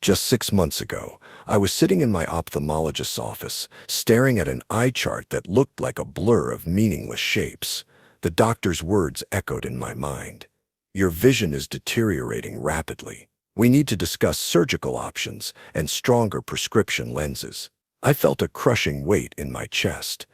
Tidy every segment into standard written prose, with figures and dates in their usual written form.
Just 6 months ago, I was sitting in my ophthalmologist's office, staring at an eye chart that looked like a blur of meaningless shapes. The doctor's words echoed in my mind. Your vision is deteriorating rapidly. We need to discuss surgical options and stronger prescription lenses. I felt a crushing weight in my chest.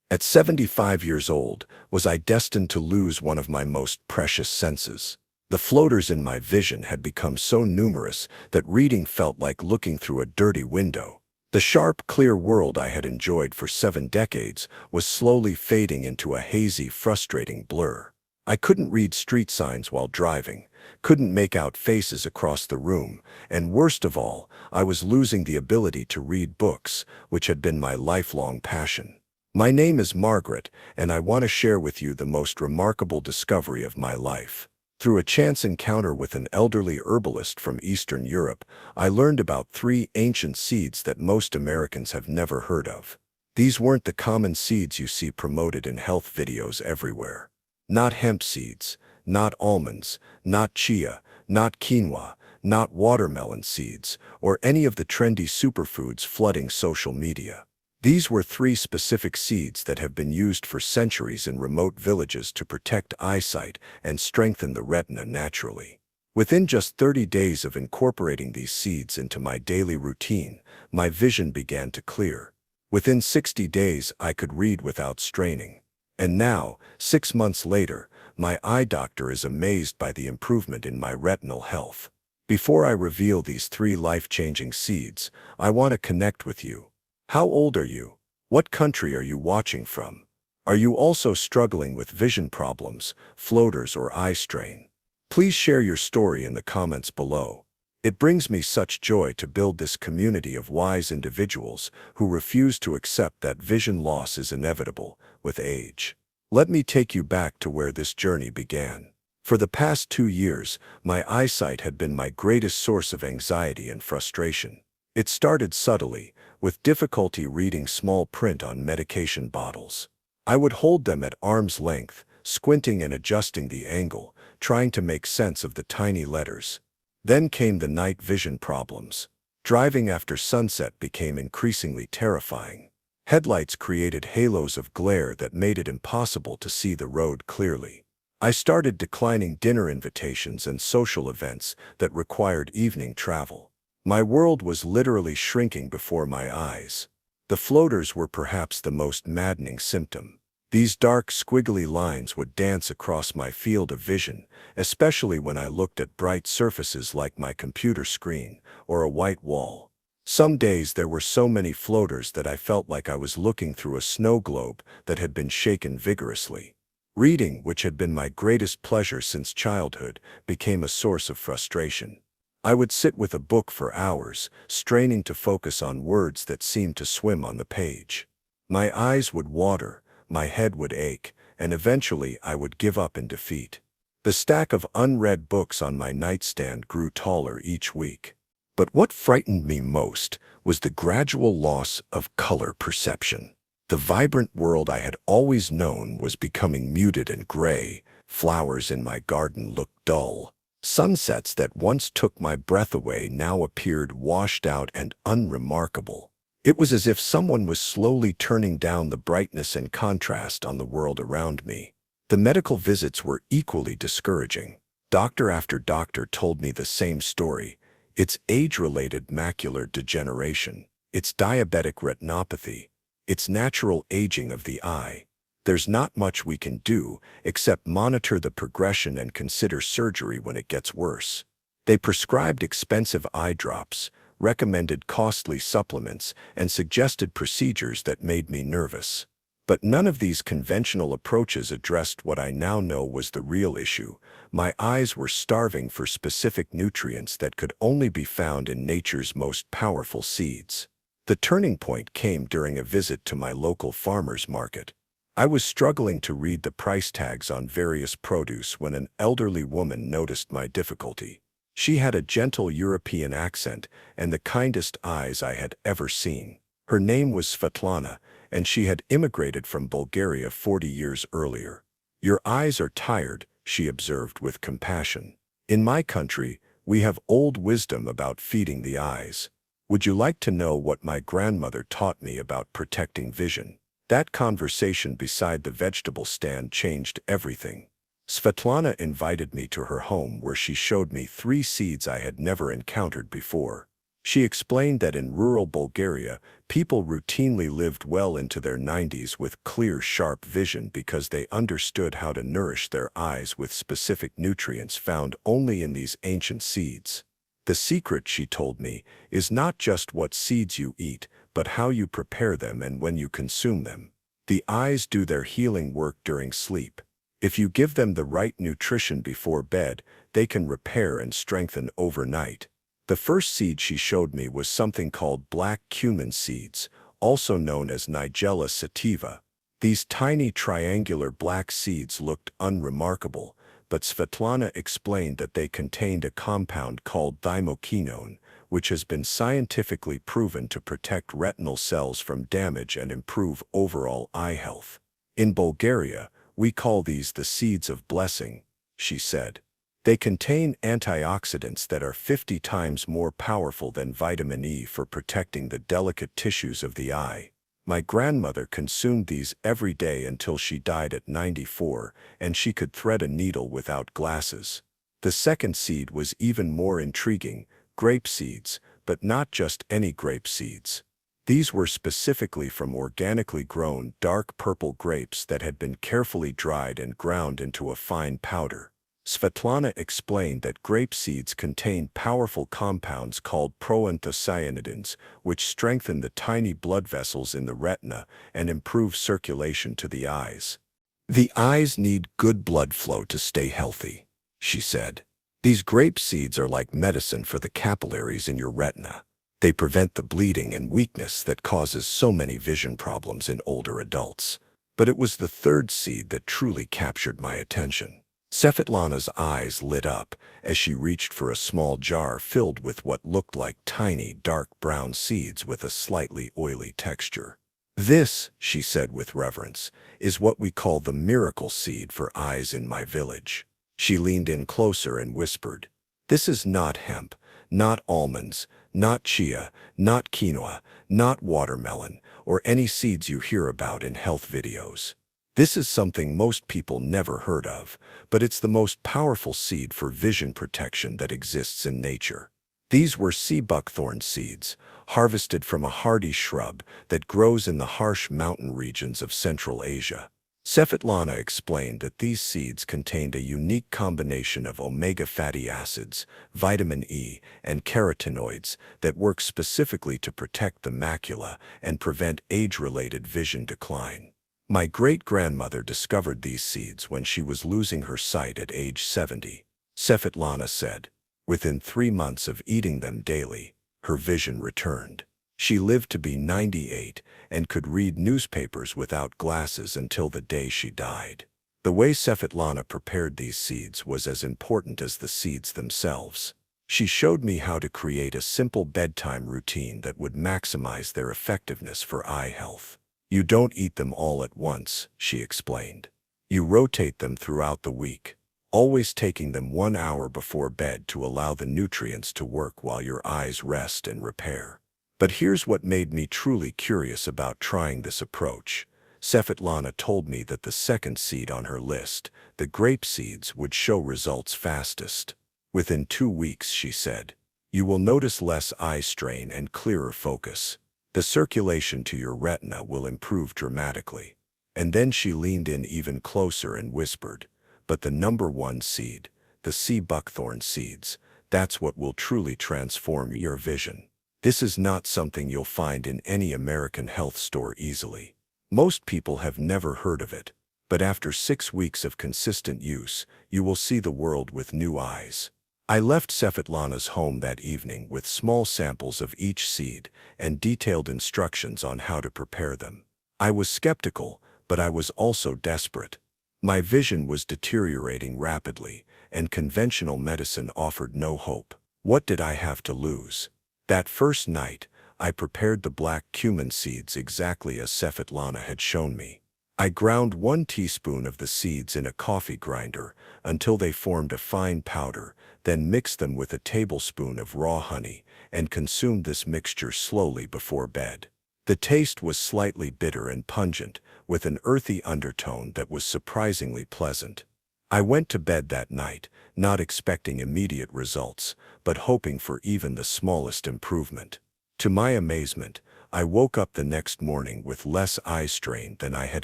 At 75 years old, was I destined to lose one of my most precious senses? The floaters in my vision had become so numerous that reading felt like looking through a dirty window. The sharp, clear world I had enjoyed for 7 decades was slowly fading into a hazy, frustrating blur. I couldn't read street signs while driving, couldn't make out faces across the room, and worst of all, I was losing the ability to read books, which had been my lifelong passion. My name is Margaret, and I want to share with you the most remarkable discovery of my life. Through a chance encounter with an elderly herbalist from Eastern Europe, I learned about 3 ancient seeds that most Americans have never heard of. These weren't the common seeds you see promoted in health videos everywhere. Not hemp seeds, not almonds, not chia, not quinoa, not watermelon seeds, or any of the trendy superfoods flooding social media. These were 3 specific seeds that have been used for centuries in remote villages to protect eyesight and strengthen the retina naturally. Within just 30 days of incorporating these seeds into my daily routine, my vision began to clear. Within 60 days, I could read without straining. And now, 6 months later, my eye doctor is amazed by the improvement in my retinal health. Before I reveal these 3 life-changing seeds, I want to connect with you. How old are you? What country are you watching from? Are you also struggling with vision problems, floaters, or eye strain? Please share your story in the comments below. It brings me such joy to build this community of wise individuals who refuse to accept that vision loss is inevitable with age. Let me take you back to where this journey began. For the past 2 years, my eyesight had been my greatest source of anxiety and frustration. It started subtly, with difficulty reading small print on medication bottles. I would hold them at arm's length, squinting and adjusting the angle, trying to make sense of the tiny letters. Then came the night vision problems. Driving after sunset became increasingly terrifying. Headlights created halos of glare that made it impossible to see the road clearly. I started declining dinner invitations and social events that required evening travel. My world was literally shrinking before my eyes. The floaters were perhaps the most maddening symptom. These dark, squiggly lines would dance across my field of vision, especially when I looked at bright surfaces like my computer screen or a white wall. Some days there were so many floaters that I felt like I was looking through a snow globe that had been shaken vigorously. Reading, which had been my greatest pleasure since childhood, became a source of frustration. I would sit with a book for hours, straining to focus on words that seemed to swim on the page. My eyes would water, my head would ache, and eventually I would give up in defeat. The stack of unread books on my nightstand grew taller each week. But what frightened me most was the gradual loss of color perception. The vibrant world I had always known was becoming muted and gray. Flowers in my garden looked dull. Sunsets that once took my breath away now appeared washed out and unremarkable. It was as if someone was slowly turning down the brightness and contrast on the world around me. The medical visits were equally discouraging. Doctor after doctor told me the same story. It's age-related macular degeneration. It's diabetic retinopathy. It's natural aging of the eye. There's not much we can do except monitor the progression and consider surgery when it gets worse. They prescribed expensive eye drops, recommended costly supplements, and suggested procedures that made me nervous. But none of these conventional approaches addressed what I now know was the real issue. My eyes were starving for specific nutrients that could only be found in nature's most powerful seeds. The turning point came during a visit to my local farmer's market. I was struggling to read the price tags on various produce when an elderly woman noticed my difficulty. She had a gentle European accent and the kindest eyes I had ever seen. Her name was Svetlana, and she had immigrated from Bulgaria 40 years earlier. "Your eyes are tired," she observed with compassion. "In my country, We have old wisdom about feeding the eyes. Would you like to know what my grandmother taught me about protecting vision? That conversation beside the vegetable stand changed everything. Svetlana invited me to her home where she showed me 3 seeds I had never encountered before. She explained that in rural Bulgaria, people routinely lived well into their 90s with clear, sharp vision because they understood how to nourish their eyes with specific nutrients found only in these ancient seeds. The secret, she told me, is not just what seeds you eat, but how you prepare them and when you consume them. The eyes do their healing work during sleep. If you give them the right nutrition before bed, they can repair and strengthen overnight. The first seed she showed me was something called black cumin seeds, also known as Nigella sativa. These tiny triangular black seeds looked unremarkable, but Svetlana explained that they contained a compound called thymoquinone, which has been scientifically proven to protect retinal cells from damage and improve overall eye health. In Bulgaria, we call these the seeds of blessing, she said. They contain antioxidants that are 50 times more powerful than vitamin E for protecting the delicate tissues of the eye. My grandmother consumed these every day until she died at 94, and she could thread a needle without glasses. The second seed was even more intriguing, grape seeds, but not just any grape seeds. These were specifically from organically grown dark purple grapes that had been carefully dried and ground into a fine powder. Svetlana explained that grape seeds contain powerful compounds called proanthocyanidins, which strengthen the tiny blood vessels in the retina and improve circulation to the eyes. The eyes need good blood flow to stay healthy, she said. These grape seeds are like medicine for the capillaries in your retina. They prevent the bleeding and weakness that causes so many vision problems in older adults. But it was the third seed that truly captured my attention. Svetlana's eyes lit up as she reached for a small jar filled with what looked like tiny, dark brown seeds with a slightly oily texture. "This," she said with reverence, "is what we call the miracle seed for eyes in my village." She leaned in closer and whispered, "This is not hemp, not almonds, not chia, not quinoa, not watermelon, or any seeds you hear about in health videos. This is something most people never heard of, but it's the most powerful seed for vision protection that exists in nature." These were sea buckthorn seeds, harvested from a hardy shrub that grows in the harsh mountain regions of Central Asia. Svetlana explained that these seeds contained a unique combination of omega fatty acids, vitamin E, and carotenoids that work specifically to protect the macula and prevent age-related vision decline. My great-grandmother discovered these seeds when she was losing her sight at age 70. Svetlana said, within 3 months of eating them daily, her vision returned. She lived to be 98 and could read newspapers without glasses until the day she died. The way Svetlana prepared these seeds was as important as the seeds themselves. She showed me how to create a simple bedtime routine that would maximize their effectiveness for eye health. "You don't eat them all at once," she explained. "You rotate them throughout the week, always taking them 1 hour before bed to allow the nutrients to work while your eyes rest and repair." But here's what made me truly curious about trying this approach. Svetlana told me that the second seed on her list, the grape seeds, would show results fastest. Within 2 weeks, she said, you will notice less eye strain and clearer focus. The circulation to your retina will improve dramatically. And then she leaned in even closer and whispered, "But the #1 seed, the sea buckthorn seeds, that's what will truly transform your vision. This is not something you'll find in any American health store easily. Most people have never heard of it, but after 6 weeks of consistent use, you will see the world with new eyes." I left Svetlana's home that evening with small samples of each seed and detailed instructions on how to prepare them. I was skeptical, but I was also desperate. My vision was deteriorating rapidly, and conventional medicine offered no hope. What did I have to lose? That first night, I prepared the black cumin seeds exactly as Svetlana had shown me. I ground 1 teaspoon of the seeds in a coffee grinder until they formed a fine powder, then mixed them with a tablespoon of raw honey and consumed this mixture slowly before bed. The taste was slightly bitter and pungent, with an earthy undertone that was surprisingly pleasant. I went to bed that night, not expecting immediate results, but hoping for even the smallest improvement. To my amazement, I woke up the next morning with less eye strain than I had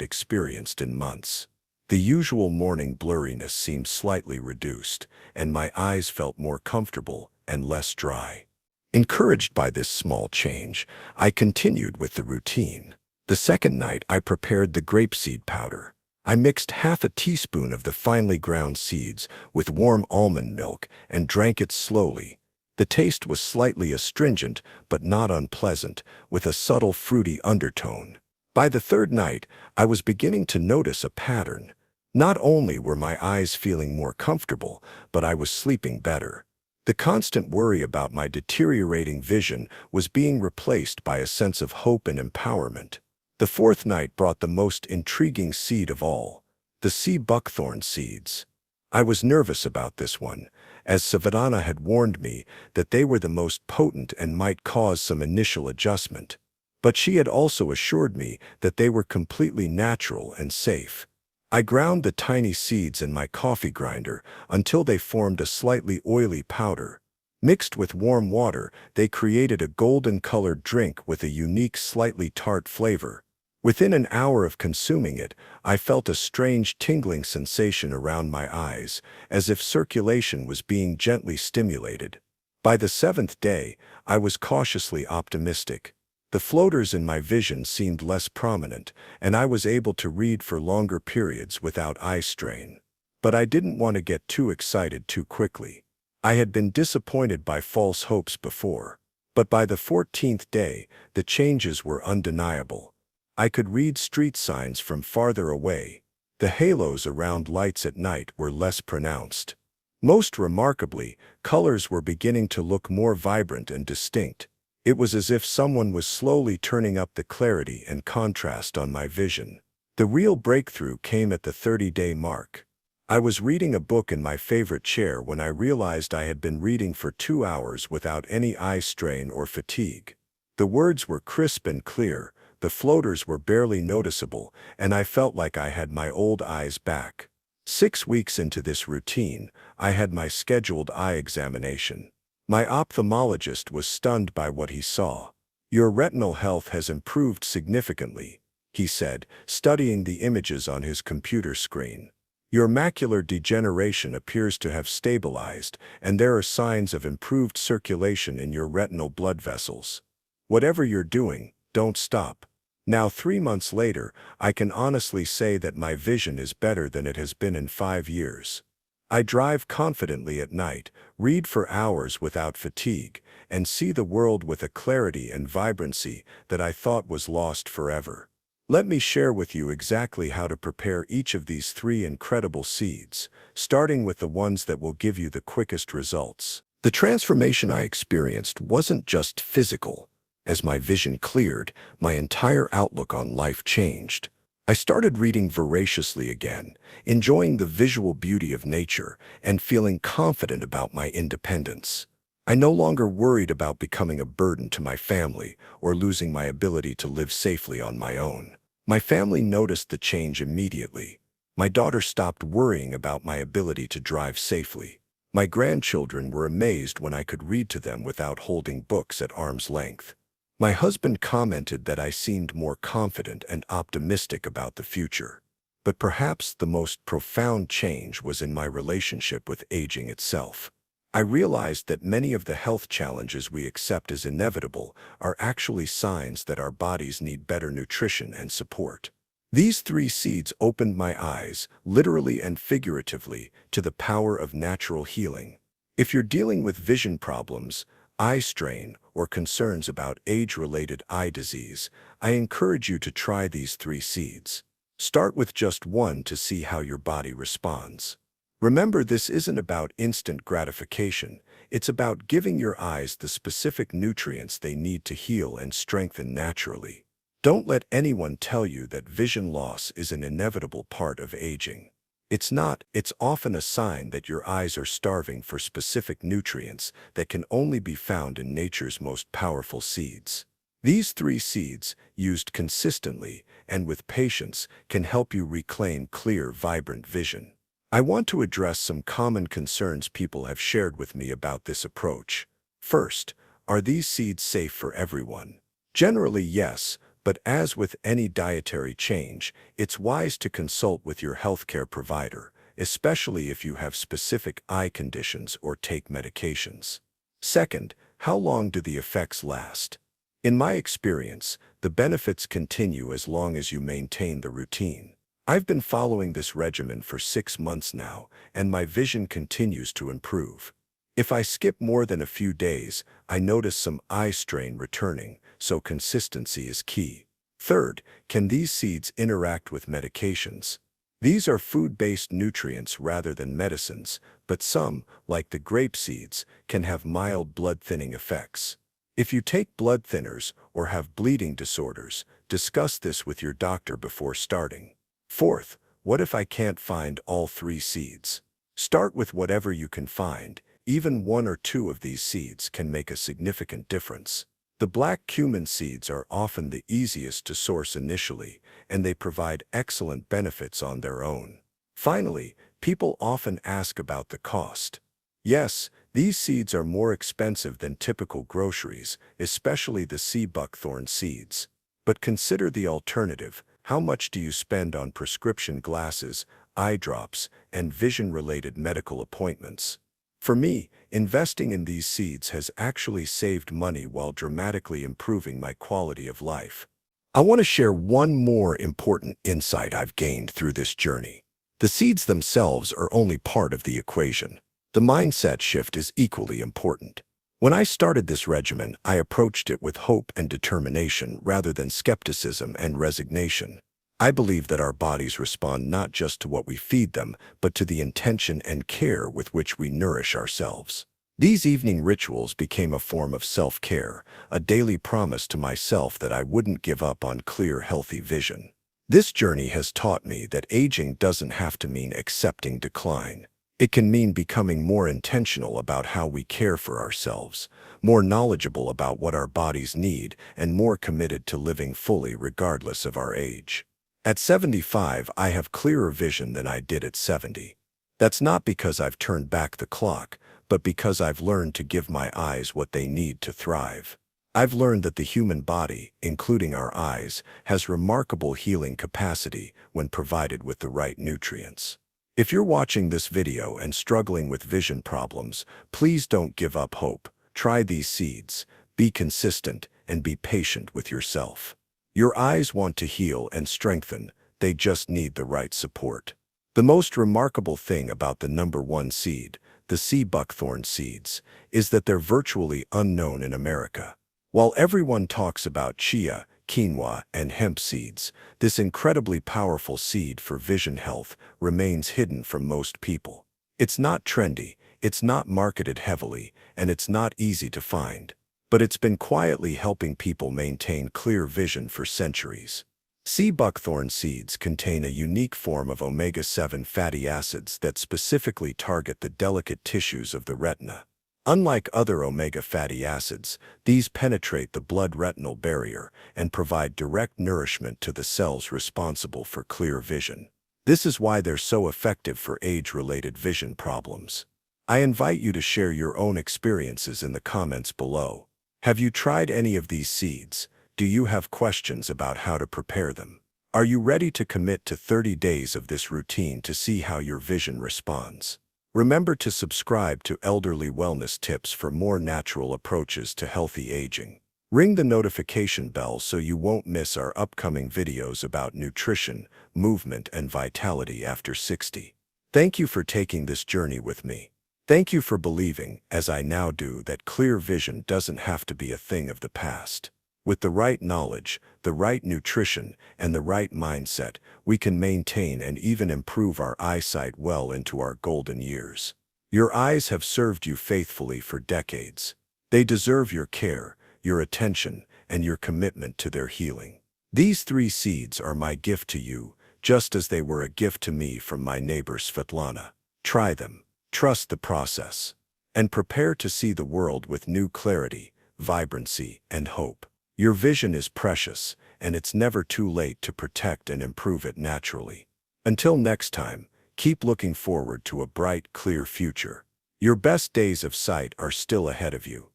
experienced in months. The usual morning blurriness seemed slightly reduced, and my eyes felt more comfortable and less dry. Encouraged by this small change, I continued with the routine. The second night, I prepared the grapeseed powder. I mixed half a teaspoon of the finely ground seeds with warm almond milk and drank it slowly. The taste was slightly astringent, but not unpleasant, with a subtle fruity undertone. By the third night, I was beginning to notice a pattern. Not only were my eyes feeling more comfortable, but I was sleeping better. The constant worry about my deteriorating vision was being replaced by a sense of hope and empowerment. The fourth night brought the most intriguing seed of all, the sea buckthorn seeds. I was nervous about this one, as Savadana had warned me that they were the most potent and might cause some initial adjustment. But she had also assured me that they were completely natural and safe. I ground the tiny seeds in my coffee grinder until they formed a slightly oily powder. Mixed with warm water, they created a golden-colored drink with a unique, slightly tart flavor. Within an hour of consuming it, I felt a strange tingling sensation around my eyes, as if circulation was being gently stimulated. By the seventh day, I was cautiously optimistic. The floaters in my vision seemed less prominent, and I was able to read for longer periods without eye strain. But I didn't want to get too excited too quickly. I had been disappointed by false hopes before. But by the 14th day, the changes were undeniable. I could read street signs from farther away. The halos around lights at night were less pronounced. Most remarkably, colors were beginning to look more vibrant and distinct. It was as if someone was slowly turning up the clarity and contrast on my vision. The real breakthrough came at the 30-day mark. I was reading a book in my favorite chair when I realized I had been reading for 2 hours without any eye strain or fatigue. The words were crisp and clear, the floaters were barely noticeable, and I felt like I had my old eyes back. 6 weeks into this routine, I had my scheduled eye examination. My ophthalmologist was stunned by what he saw. "Your retinal health has improved significantly," he said, studying the images on his computer screen. "Your macular degeneration appears to have stabilized, and there are signs of improved circulation in your retinal blood vessels. Whatever you're doing, don't stop." Now, 3 months later, I can honestly say that my vision is better than it has been in 5 years. I drive confidently at night, read for hours without fatigue, and see the world with a clarity and vibrancy that I thought was lost forever. Let me share with you exactly how to prepare each of these 3 incredible seeds, starting with the ones that will give you the quickest results. The transformation I experienced wasn't just physical. As my vision cleared, my entire outlook on life changed. I started reading voraciously again, enjoying the visual beauty of nature, and feeling confident about my independence. I no longer worried about becoming a burden to my family or losing my ability to live safely on my own. My family noticed the change immediately. My daughter stopped worrying about my ability to drive safely. My grandchildren were amazed when I could read to them without holding books at arm's length. My husband commented that I seemed more confident and optimistic about the future. But perhaps the most profound change was in my relationship with aging itself. I realized that many of the health challenges we accept as inevitable are actually signs that our bodies need better nutrition and support. These 3 seeds opened my eyes, literally and figuratively, to the power of natural healing. If you're dealing with vision problems, eye strain, or concerns about age-related eye disease, I encourage you to try these 3 seeds. Start with just 1 to see how your body responds. Remember, this isn't about instant gratification. It's about giving your eyes the specific nutrients they need to heal and strengthen naturally. Don't let anyone tell you that vision loss is an inevitable part of aging. It's not. It's often a sign that your eyes are starving for specific nutrients that can only be found in nature's most powerful seeds. These 3 seeds, used consistently and with patience, can help you reclaim clear, vibrant vision. I want to address some common concerns people have shared with me about this approach. First, are these seeds safe for everyone? Generally, yes, but as with any dietary change, it's wise to consult with your healthcare provider, especially if you have specific eye conditions or take medications. Second, how long do the effects last? In my experience, the benefits continue as long as you maintain the routine. I've been following this regimen for 6 months now, and my vision continues to improve. If I skip more than a few days, I notice some eye strain returning, so consistency is key. Third, can these seeds interact with medications? These are food-based nutrients rather than medicines, but some, like the grape seeds, can have mild blood-thinning effects. If you take blood thinners or have bleeding disorders, discuss this with your doctor before starting. Fourth, what if I can't find all 3 seeds? Start with whatever you can find. Even 1 or 2 of these seeds can make a significant difference. The black cumin seeds are often the easiest to source initially, and they provide excellent benefits on their own. Finally, people often ask about the cost. Yes, these seeds are more expensive than typical groceries, especially the sea buckthorn seeds. But consider the alternative. How much do you spend on prescription glasses, eye drops, and vision-related medical appointments? For me, investing in these seeds has actually saved money while dramatically improving my quality of life. I want to share one more important insight I've gained through this journey. The seeds themselves are only part of the equation. The mindset shift is equally important. When I started this regimen, I approached it with hope and determination rather than skepticism and resignation. I believe that our bodies respond not just to what we feed them, but to the intention and care with which we nourish ourselves. These evening rituals became a form of self-care, a daily promise to myself that I wouldn't give up on clear, healthy vision. This journey has taught me that aging doesn't have to mean accepting decline. It can mean becoming more intentional about how we care for ourselves, more knowledgeable about what our bodies need, and more committed to living fully regardless of our age. At 75, I have clearer vision than I did at 70. That's not because I've turned back the clock, but because I've learned to give my eyes what they need to thrive. I've learned that the human body, including our eyes, has remarkable healing capacity when provided with the right nutrients. If you're watching this video and struggling with vision problems, please don't give up hope. Try these seeds, be consistent, and be patient with yourself. Your eyes want to heal and strengthen, they just need the right support. The most remarkable thing about the number 1 seed, the sea buckthorn seeds, is that they're virtually unknown in America. While everyone talks about chia, quinoa, and hemp seeds, this incredibly powerful seed for vision health remains hidden from most people. It's not trendy, it's not marketed heavily, and it's not easy to find. But it's been quietly helping people maintain clear vision for centuries. Sea buckthorn seeds contain a unique form of omega-7 fatty acids that specifically target the delicate tissues of the retina. Unlike other omega fatty acids, these penetrate the blood-retinal barrier and provide direct nourishment to the cells responsible for clear vision. This is why they're so effective for age-related vision problems. I invite you to share your own experiences in the comments below. Have you tried any of these seeds? Do you have questions about how to prepare them? Are you ready to commit to 30 days of this routine to see how your vision responds? Remember to subscribe to Elderly Wellness Tips for more natural approaches to healthy aging. Ring the notification bell so you won't miss our upcoming videos about nutrition, movement, and vitality after 60. Thank you for taking this journey with me. Thank you for believing, as I now do, that clear vision doesn't have to be a thing of the past. With the right knowledge, the right nutrition, and the right mindset, we can maintain and even improve our eyesight well into our golden years. Your eyes have served you faithfully for decades. They deserve your care, your attention, and your commitment to their healing. These 3 seeds are my gift to you, just as they were a gift to me from my neighbor Svetlana. Try them, trust the process, and prepare to see the world with new clarity, vibrancy, and hope. Your vision is precious, and it's never too late to protect and improve it naturally. Until next time, keep looking forward to a bright, clear future. Your best days of sight are still ahead of you.